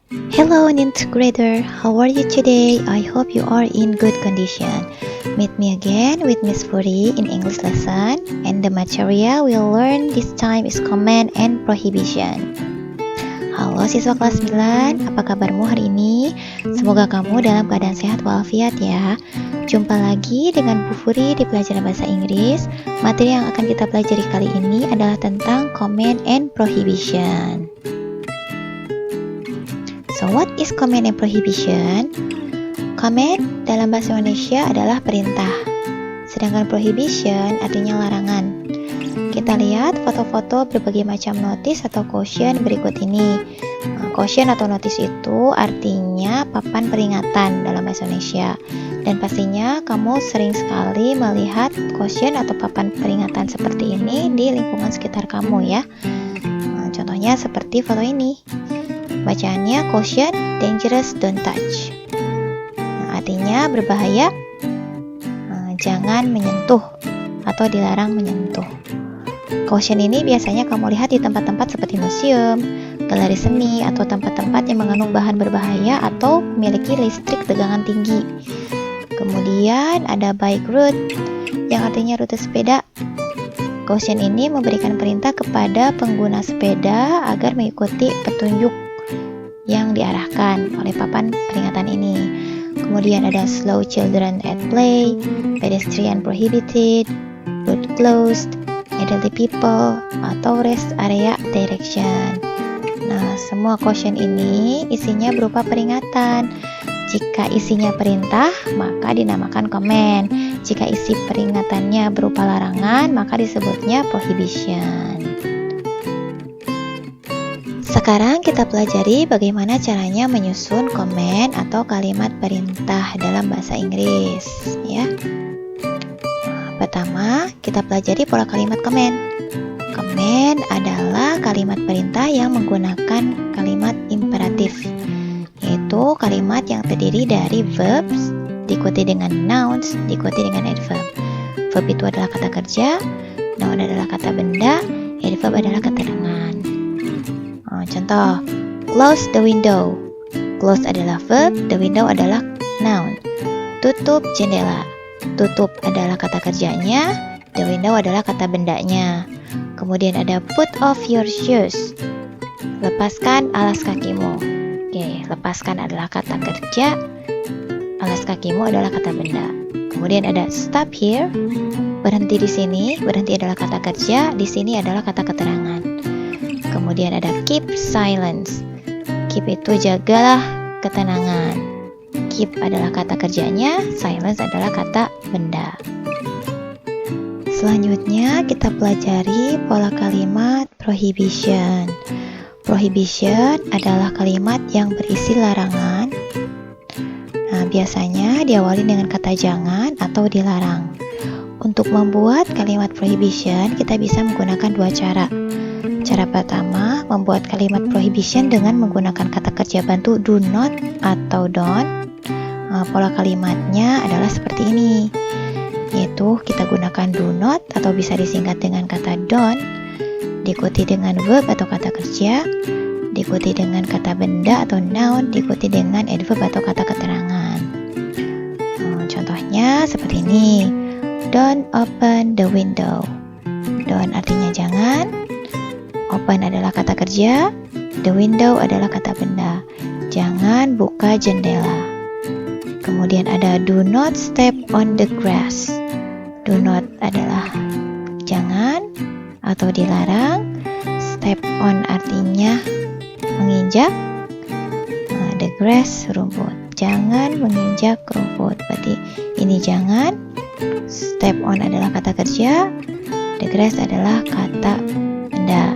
Hello, ninth grader. How are you today? I hope you are in good condition. Meet me again with Miss Puri in English lesson, and the material we'll learn this time is command and prohibition. Halo siswa kelas 9, apa kabarmu hari ini? Semoga kamu dalam keadaan sehat walafiat ya. Jumpa lagi dengan Bu Puri di pelajaran bahasa Inggris. Materi yang akan kita pelajari kali ini adalah tentang command and prohibition. So what is command and prohibition? Command dalam bahasa Indonesia adalah perintah, sedangkan prohibition artinya larangan. Kita lihat foto-foto berbagai macam notis atau caution berikut ini. Caution atau notis itu artinya papan peringatan dalam bahasa Indonesia. Dan pastinya kamu sering sekali melihat caution atau papan peringatan seperti ini di lingkungan sekitar kamu ya. Contohnya seperti foto ini. Bacaannya caution, dangerous, don't touch. Artinya berbahaya, jangan menyentuh atau dilarang menyentuh. Caution ini biasanya kamu lihat di tempat-tempat seperti museum, galeri seni, atau tempat-tempat yang mengandung bahan berbahaya atau memiliki listrik tegangan tinggi. Kemudian ada bike route, yang artinya rute sepeda. Caution ini memberikan perintah kepada pengguna sepeda agar mengikuti petunjuk yang diarahkan oleh papan peringatan ini. Kemudian ada slow children at play, pedestrian prohibited, road closed, elderly people, atau rest area direction. Nah, semua caution ini isinya berupa peringatan. Jika isinya perintah, maka dinamakan command. Jika isi peringatannya berupa larangan, maka disebutnya prohibition. Sekarang kita pelajari bagaimana caranya menyusun command atau kalimat perintah dalam bahasa Inggris ya. Pertama, kita pelajari pola kalimat command. Command adalah kalimat perintah yang menggunakan kalimat imperatif, yaitu kalimat yang terdiri dari verbs diikuti dengan nouns diikuti dengan adverb. Verb itu adalah kata kerja, noun adalah kata benda, adverb adalah keterangan. Contoh, close the window. Close adalah verb, the window adalah noun. Tutup jendela. Tutup adalah kata kerjanya, the window adalah kata bendanya. Kemudian ada put off your shoes. Lepaskan alas kakimu. Oke, lepaskan adalah kata kerja, alas kakimu adalah kata benda. Kemudian ada stop here. Berhenti di sini, berhenti adalah kata kerja, di sini adalah kata keterangan. Kemudian ada keep silence. Keep itu jagalah ketenangan. Keep adalah kata kerjanya, silence adalah kata benda. Selanjutnya kita pelajari pola kalimat prohibition. Prohibition adalah kalimat yang berisi larangan. Nah, biasanya diawali dengan kata jangan atau dilarang. Untuk membuat kalimat prohibition, kita bisa menggunakan dua cara. Cara pertama, membuat kalimat prohibition dengan menggunakan kata kerja bantu do not atau don't. Pola kalimatnya adalah seperti ini, yaitu kita gunakan do not atau bisa disingkat dengan kata don't, diikuti dengan verb atau kata kerja, diikuti dengan kata benda atau noun, diikuti dengan adverb atau kata keterangan. Contohnya seperti ini, don't open the window. Don't artinya jangan, open adalah kata kerja, the window adalah kata benda. Jangan buka jendela. Kemudian ada do not step on the grass. Do not adalah jangan atau dilarang. Step on artinya menginjak. The grass rumput. Jangan menginjak rumput. Berarti ini jangan. Step on adalah kata kerja. The grass adalah kata benda.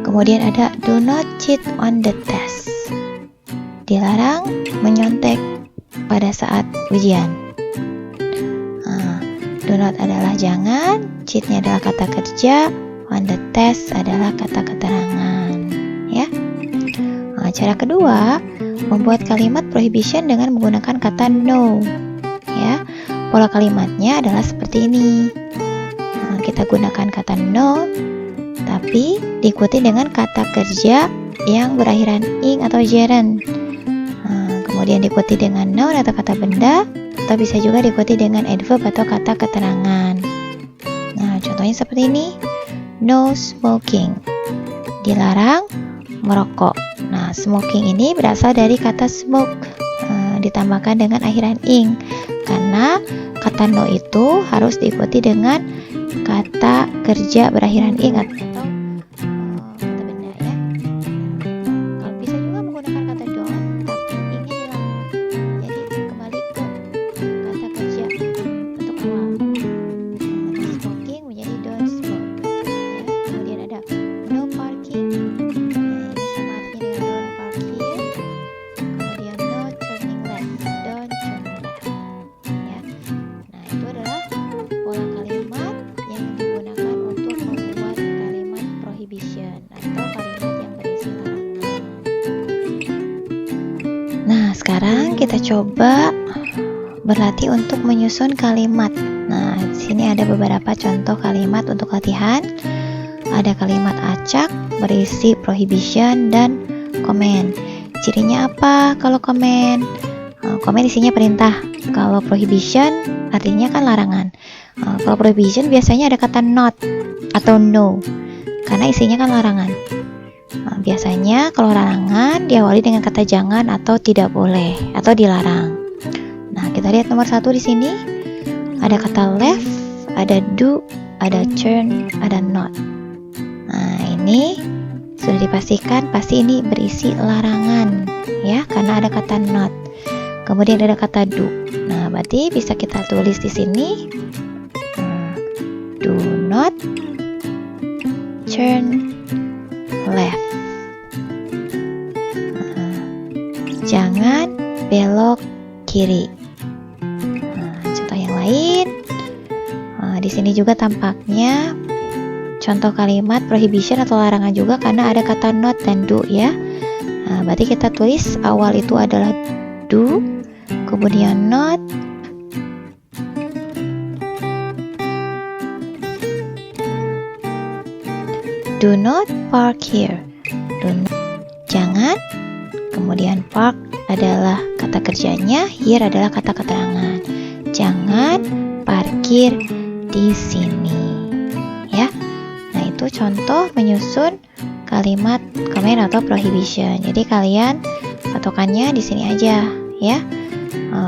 Kemudian ada do not cheat on the test. Dilarang menyontek pada saat ujian. Do not adalah jangan, cheatnya adalah kata kerja, on the test adalah kata keterangan. Ya. Cara kedua, membuat kalimat prohibition dengan menggunakan kata no. Ya. Pola kalimatnya adalah seperti ini. Kita gunakan kata no, tapi diikuti dengan kata kerja yang berakhiran ing atau gerund. Kemudian diikuti dengan noun atau kata benda, atau bisa juga diikuti dengan adverb atau kata keterangan. Nah, contohnya seperti ini. No smoking, dilarang merokok. Nah, smoking ini berasal dari kata smoke, ditambahkan dengan akhiran ing, karena kata no itu harus diikuti dengan kata kerja berakhiran ing atau kata benda ya. Kalau bisa juga menggunakan kata don't, tapi ingnya hilang, jadi kembali ke kata kerja untuk awal. No smoking menjadi don't smoke ya. Kemudian ada no parking, ini sama artinya dengan don't park here. Kemudian no turning left, don't turn left ya. Nah, itu adalah pola kalimat yang digunakan untuk membuat kalimat prohibition atau kalimat yang berisi larangan. Nah, sekarang kita coba berlatih untuk menyusun kalimat. Nah, di sini ada beberapa contoh kalimat untuk latihan. Ada kalimat acak berisi prohibition dan comment. Cirinya apa kalau comment? Comment isinya perintah. Kalau prohibition artinya kan larangan. Kalau prohibition biasanya ada kata not atau no, karena isinya kan larangan. Biasanya kalau larangan diawali dengan kata jangan atau tidak boleh atau dilarang. Nah, kita lihat nomor 1 di sini. Ada kata left, ada do, ada turn, ada not. Nah, ini sudah dipastikan pasti ini berisi larangan ya, karena ada kata not. Kemudian ada kata do. Nah, berarti bisa kita tulis di sini. Do not turn left. Jangan belok kiri. Contoh yang lain. Di sini juga tampaknya contoh kalimat prohibition atau larangan juga karena ada kata not dan do ya. Berarti kita tulis awal itu adalah do, kemudian not, do not park here. Do not, jangan. Kemudian park adalah kata kerjanya, here adalah kata keterangan. Jangan parkir di sini. Ya. Nah, itu contoh menyusun kalimat comment atau prohibition. Jadi kalian patokannya di sini aja, ya.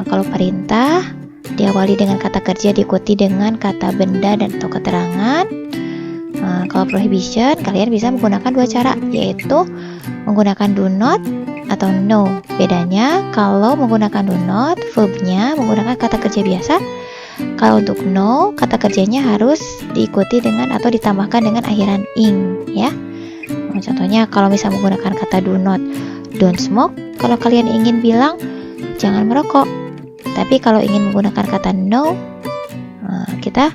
Kalau perintah diawali dengan kata kerja diikuti dengan kata benda dan atau keterangan. Kalau prohibition kalian bisa menggunakan dua cara, yaitu menggunakan do not atau no. Bedanya kalau menggunakan do not, verbnya menggunakan kata kerja biasa. Kalau untuk no, kata kerjanya harus diikuti dengan atau ditambahkan dengan akhiran ing, ya. Contohnya kalau misal menggunakan kata do not, don't smoke. Kalau kalian ingin bilang jangan merokok. Tapi kalau ingin menggunakan kata no, kita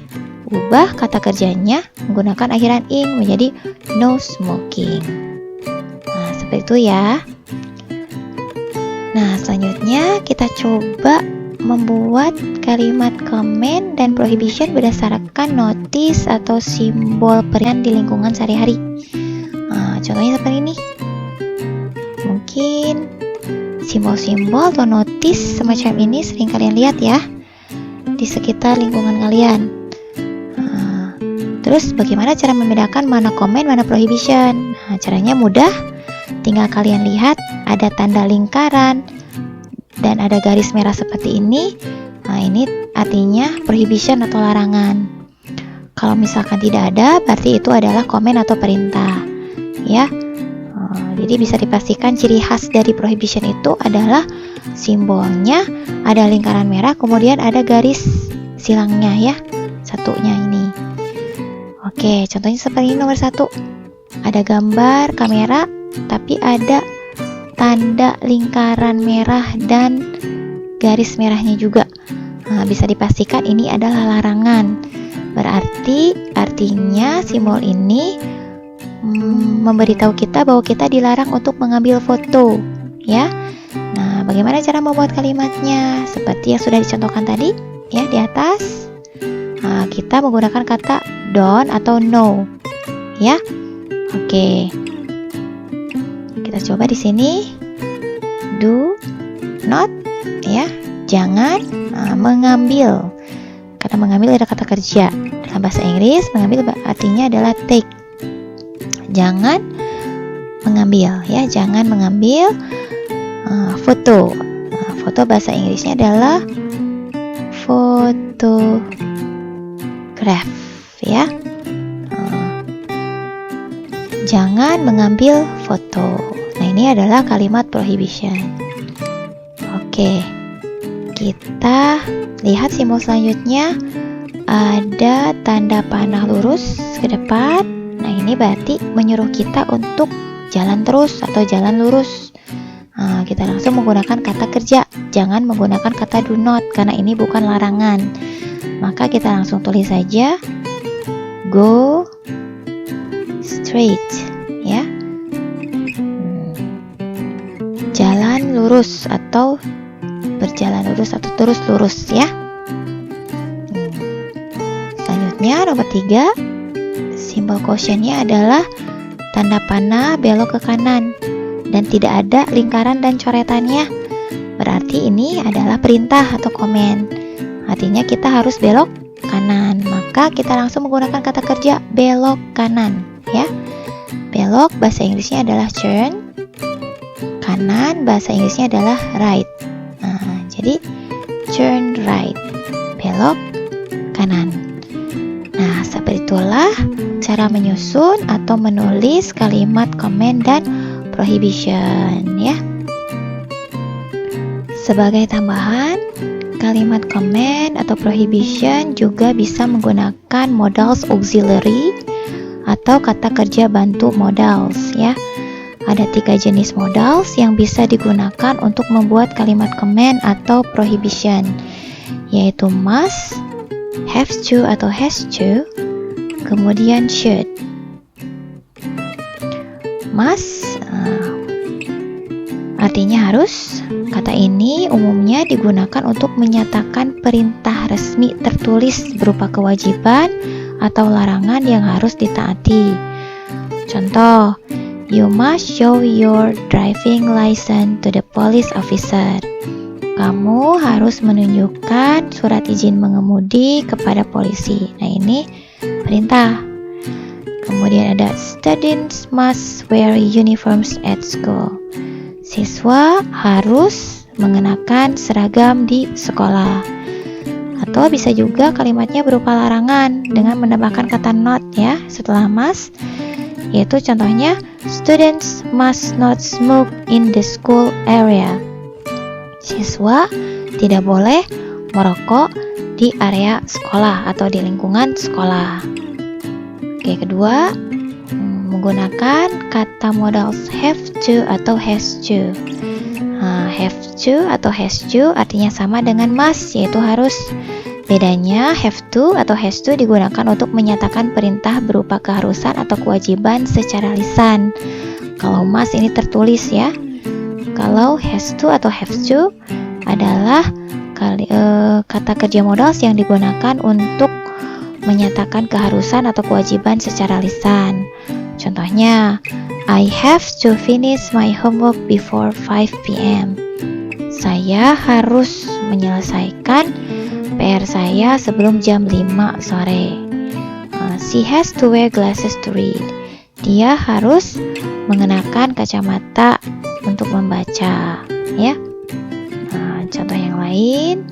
ubah kata kerjanya menggunakan akhiran ing menjadi no smoking. Nah, seperti itu ya. Nah, selanjutnya kita coba membuat kalimat comment dan prohibition berdasarkan notis atau simbol peringan di lingkungan sehari-hari. Contohnya seperti ini. Mungkin simbol-simbol atau notis semacam ini sering kalian lihat ya di sekitar lingkungan kalian. Terus bagaimana cara membedakan mana comment, mana prohibition? Nah, caranya mudah. Tinggal kalian lihat ada tanda lingkaran dan ada garis merah seperti ini. Nah, ini artinya prohibition atau larangan. Kalau misalkan tidak ada, berarti itu adalah comment atau perintah. Ya. Jadi bisa dipastikan ciri khas dari prohibition itu adalah simbolnya ada lingkaran merah, kemudian ada garis silangnya ya, satunya ini. Oke, contohnya seperti ini nomor 1. Ada gambar kamera, tapi ada tanda lingkaran merah dan garis merahnya juga. Bisa dipastikan ini adalah larangan. Berarti artinya simbol ini memberitahu kita bahwa kita dilarang untuk mengambil foto, ya. Nah, bagaimana cara membuat kalimatnya? Seperti yang sudah dicontohkan tadi, ya di atas. Kita menggunakan kata don't atau no, ya. Oke. kita coba di sini. Do not, ya, jangan mengambil. Karena mengambil ada kata kerja. Dalam bahasa Inggris, mengambil artinya adalah take. Jangan mengambil, ya, jangan mengambil foto. Foto bahasa Inggrisnya adalah photograph, ya. Jangan mengambil foto. Nah, ini adalah kalimat prohibition. Oke, kita lihat simbol selanjutnya. Ada tanda panah lurus ke depan. Nah, ini berarti menyuruh kita untuk jalan terus atau jalan lurus. Nah, kita langsung menggunakan kata kerja. Jangan menggunakan kata do not karena ini bukan larangan. Maka kita langsung tulis saja go straight, ya. Jalan lurus atau berjalan lurus atau terus lurus, ya. Selanjutnya nomor 3, simbol cautionnya adalah tanda panah belok ke kanan dan tidak ada lingkaran dan coretannya. Berarti ini adalah perintah atau komen. Artinya kita harus belok kanan. Maka kita langsung menggunakan kata kerja belok kanan, ya. Belok bahasa Inggrisnya adalah turn. Kanan bahasa Inggrisnya adalah right. Nah, jadi turn right, belok kanan. Nah, seperti itulah cara menyusun atau menulis kalimat komen dan prohibition, ya. Sebagai tambahan, kalimat comment atau prohibition juga bisa menggunakan modals auxiliary atau kata kerja bantu modals, ya. Ada 3 jenis modals yang bisa digunakan untuk membuat kalimat comment atau prohibition, yaitu must, have to atau has to, kemudian should. Must artinya harus. Kata ini umumnya digunakan untuk menyatakan perintah resmi tertulis berupa kewajiban atau larangan yang harus ditaati. Contoh, you must show your driving license to the police officer. Kamu harus menunjukkan surat izin mengemudi kepada polisi. Nah, ini perintah. Kemudian ada students must wear uniforms at school. Siswa harus mengenakan seragam di sekolah. Atau bisa juga kalimatnya berupa larangan dengan menambahkan kata not, ya, setelah must. Yaitu contohnya, students must not smoke in the school area. Siswa tidak boleh merokok di area sekolah atau di lingkungan sekolah. Oke, kedua, menggunakan kata modals have to atau has to. Have to atau has to artinya sama dengan must, yaitu harus. Bedanya have to atau has to digunakan untuk menyatakan perintah berupa keharusan atau kewajiban secara lisan. Kalau must ini tertulis, ya. Kalau has to atau have to adalah kata kerja modals yang digunakan untuk menyatakan keharusan atau kewajiban secara lisan. Contohnya, I have to finish my homework before 5 p.m. Saya harus menyelesaikan PR saya sebelum jam 5 sore. She has to wear glasses to read. Dia harus mengenakan kacamata untuk membaca, ya. Contoh yang lain,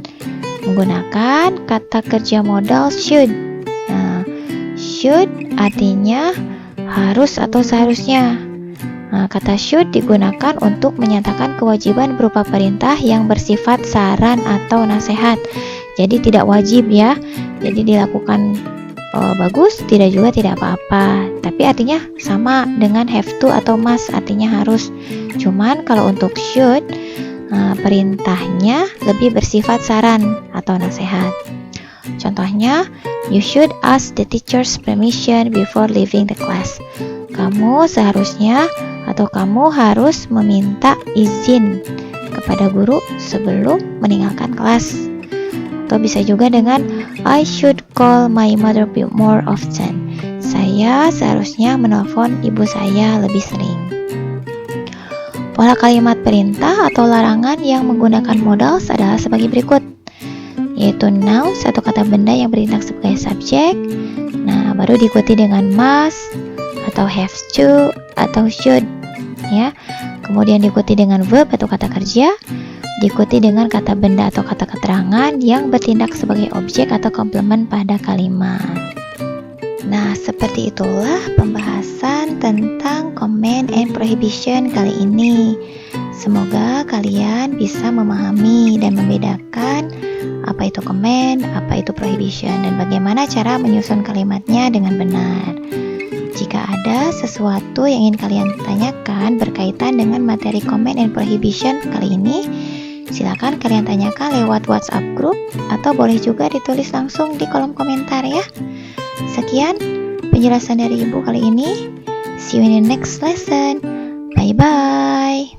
menggunakan kata kerja modal should. Should artinya harus atau seharusnya. Kata should digunakan untuk menyatakan kewajiban berupa perintah yang bersifat saran atau nasihat. Jadi tidak wajib, ya. Jadi dilakukan bagus, tidak juga tidak apa-apa. Tapi artinya sama dengan have to atau must, artinya harus. Cuman kalau untuk should, perintahnya lebih bersifat saran atau nasihat. Contohnya, you should ask the teacher's permission before leaving the class. Kamu seharusnya atau kamu harus meminta izin kepada guru sebelum meninggalkan kelas. Atau bisa juga dengan I should call my mother more often. Saya seharusnya menelpon ibu saya lebih sering. Pola kalimat perintah atau larangan yang menggunakan modals adalah sebagai berikut, yaitu noun, satu kata benda yang bertindak sebagai subjek. Nah, baru diikuti dengan must atau have to atau should, ya. Kemudian diikuti dengan verb atau kata kerja, diikuti dengan kata benda atau kata keterangan yang bertindak sebagai objek atau komplement pada kalimat. Nah, seperti itulah pembahasan tentang command and prohibition kali ini. Semoga kalian bisa memahami dan membedakan apa itu command, apa itu prohibition, dan bagaimana cara menyusun kalimatnya dengan benar. Jika ada sesuatu yang ingin kalian tanyakan berkaitan dengan materi command and prohibition kali ini, silakan kalian tanyakan lewat WhatsApp group atau boleh juga ditulis langsung di kolom komentar ya. Sekian penjelasan dari Ibu kali ini. See you in the next lesson. Bye-bye.